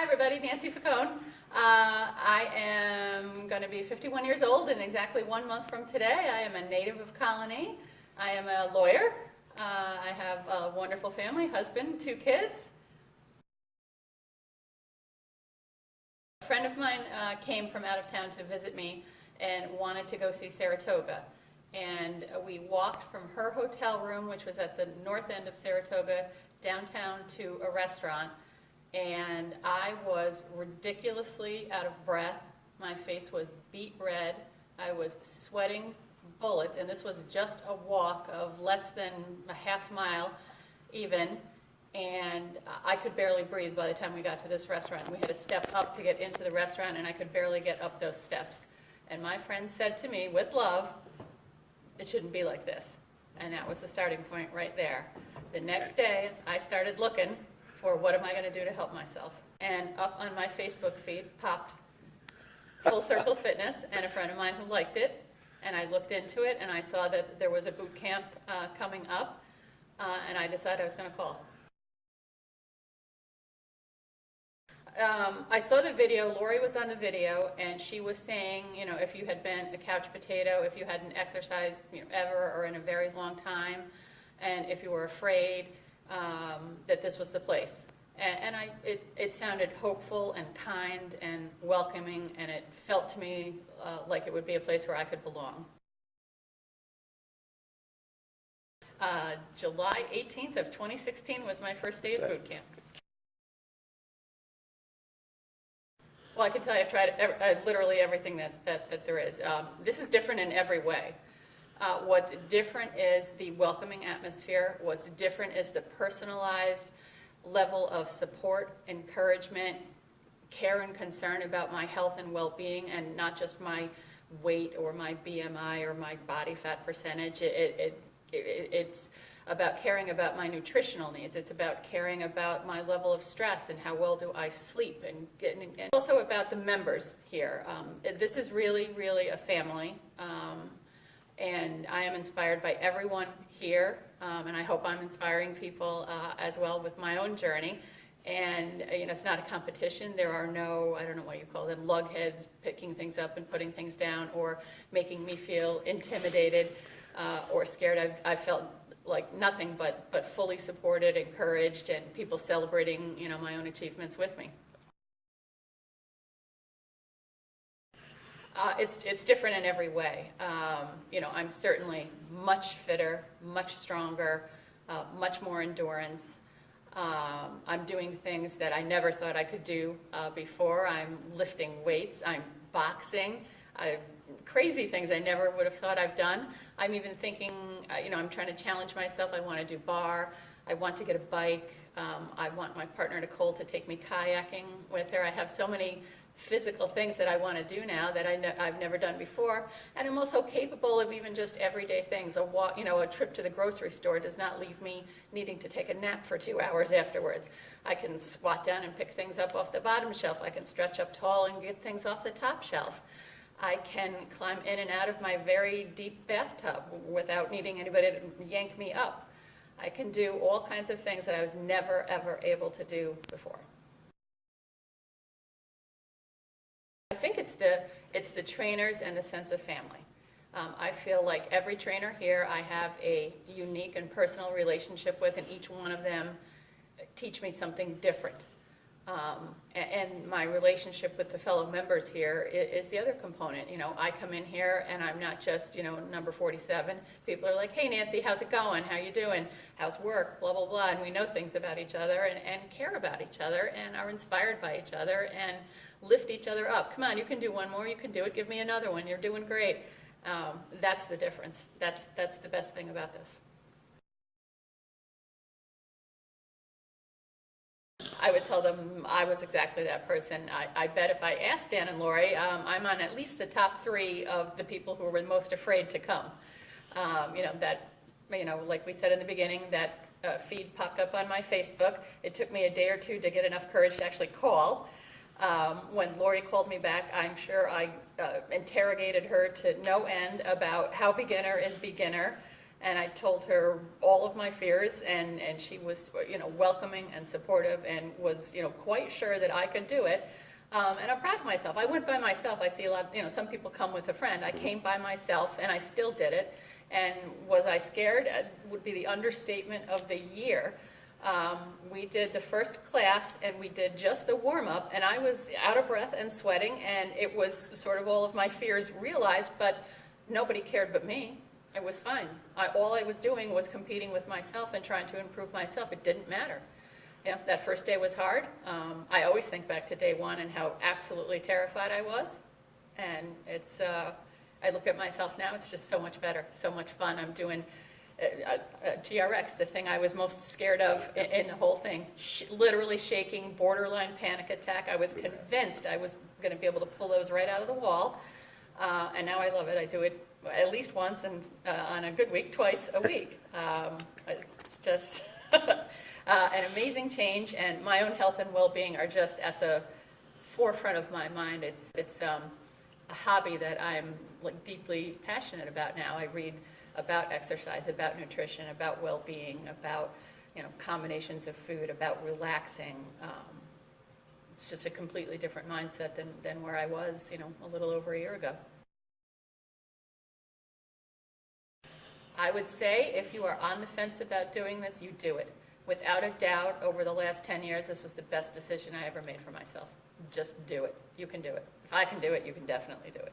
Hi everybody, Nancy Faccone. I am going to be 51 years old in exactly 1 month from today. I am a native of Colony. I am a lawyer. I have a wonderful family, husband, 2 kids. A friend of mine came from out of town to visit me and wanted to go see Saratoga. And we walked from her hotel room, which was at the north end of Saratoga, downtown to a restaurant. And I was ridiculously out of breath. My face was beet red. I was sweating bullets, and this was just a walk of less than a half mile even, and I could barely breathe by the time we got to this restaurant. We had to step up to get into the restaurant, and I could barely get up those steps. And my friend said to me, with love, "It shouldn't be like this." And that was the starting point right there. The next day, I started looking for what am I going to do to help myself. And up on my Facebook feed popped Full Circle Fitness and a friend of mine who liked it. And I looked into it and I saw that there was a boot camp coming up, and I decided I was going to call. I saw the video, Lori was on the video, and she was saying, you know, if you had been a couch potato, if you hadn't exercised ever or in a very long time, and if you were afraid, that this was the place. And it sounded hopeful and kind and welcoming, and it felt to me like it would be a place where I could belong. July 18th of 2016 was my first day of boot camp. Well, I can tell you I've tried literally everything that there is. This is different in every way. What's different is the welcoming atmosphere. What's different is the personalized level of support, encouragement, care and concern about my health and well-being, and not just my weight or my BMI or my body fat percentage. It's about caring about my nutritional needs. It's about caring about my level of stress and how well do I sleep, and also about the members here. This is really, really a family. And I am inspired by everyone here, and I hope I'm inspiring people as well with my own journey. And it's not a competition. There are no, I don't know what you call them, lugheads picking things up and putting things down, or making me feel intimidated or scared. I felt like nothing but fully supported, encouraged, and people celebrating my own achievements with me. It's different in every way. I'm certainly much fitter, much stronger, much more endurance. I'm doing things that I never thought I could do before. I'm lifting weights. I'm boxing. Crazy things I never would have thought I've done. I'm even thinking, I'm trying to challenge myself. I want to do bar. I want to get a bike. I want my partner Nicole to take me kayaking with her. I have so many physical things that I want to do now that I've never done before, and I'm also capable of even just everyday things. A walk, a trip to the grocery store does not leave me needing to take a nap for 2 hours afterwards. I can squat down and pick things up off the bottom shelf. I can stretch up tall and get things off the top shelf. I can climb in and out of my very deep bathtub without needing anybody to yank me up. I can do all kinds of things that I was never ever able to do before. I think it's the trainers and the sense of family. I feel like every trainer here I have a unique and personal relationship with, and each one of them teach me something different. And my relationship with the fellow members here is the other component. I come in here and I'm not just, number 47. People are like, "Hey Nancy, how's it going? How you doing? How's work? Blah, blah, blah." And we know things about each other and care about each other and are inspired by each other and lift each other up. "Come on, you can do one more. You can do it. Give me another one. You're doing great." That's the difference. That's the best thing about this. I would tell them I was exactly that person. I bet if I asked Dan and Lori, I'm on at least the top 3 of the people who were most afraid to come. Like we said in the beginning, that feed popped up on my Facebook. It took me a day or 2 to get enough courage to actually call. When Lori called me back, I'm sure I interrogated her to no end about how beginner is beginner, And I told her all of my fears, and she was, welcoming and supportive, and was, quite sure that I could do it. And I'm proud of myself. I went by myself. I see a lot, some people come with a friend. I came by myself, and I still did it. And was I scared? Would be the understatement of the year. We did the first class, and we did just the warm-up, and I was out of breath and sweating, and it was sort of all of my fears realized, but nobody cared but me. It was fine. All I was doing was competing with myself and trying to improve myself. It didn't matter. That first day was hard. I always think back to day one and how absolutely terrified I was. And I look at myself now, it's just so much better, so much fun. I'm doing TRX, the thing I was most scared of in the whole thing. Literally shaking, borderline panic attack. I was convinced I was going to be able to pull those right out of the wall. And now I love it. I do it at least once, and on a good week, twice a week. It's just an amazing change, and my own health and well-being are just at the forefront of my mind. It's a hobby that I'm deeply passionate about now. I read about exercise, about nutrition, about well-being, about combinations of food, about relaxing. It's just a completely different mindset than where I was, a little over a year ago. I would say if you are on the fence about doing this, you do it. Without a doubt, over the last 10 years, this was the best decision I ever made for myself. Just do it. You can do it. If I can do it, you can definitely do it.